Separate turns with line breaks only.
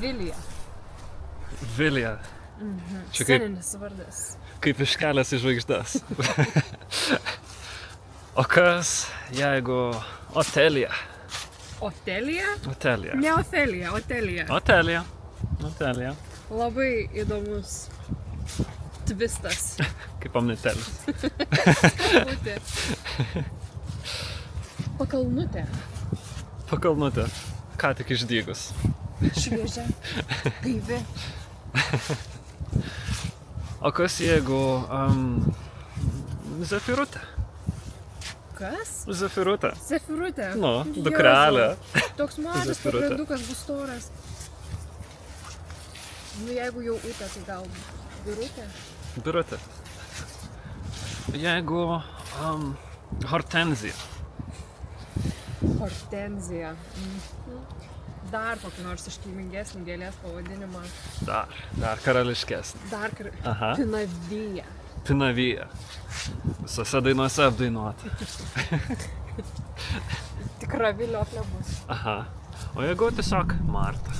Vilija.
Vilija. Čia kaip,
Sceninis vardas.
kaip iškelias į žvaigždes. O kas, jeigu Otelija?
Otelija?
Otelija.
Ne Ofelija, Otelija.
Otelija. Otelija.
Labai įdomus tvistas.
Kaip omnitelis.
Pakalnutė. Pakalnutė.
Pakalnutė. Ką tik išdygus.
Šviežia. Gaivi.
O kas jeigu Zefirutė?
Kas?
Zefirutė.
Zefirutė.
Nu, dukrelė.
Toks mažas
Zefirutė.
paprandukas bus storas. Nu, jeigu jau upė, tai gal birutė.
Birutė. Jeigu Hortenzija.
Hortenzija. Dar kokį nors iškilmingesnį gėlės pavadinimą.
Dar karališkesnė.
Dar
Aha.
Pinavija.
Pinavija. Visose dainuose apdainuota.
Tikra vilioklė bus.
Aha. O jeigu tiesiog Marta?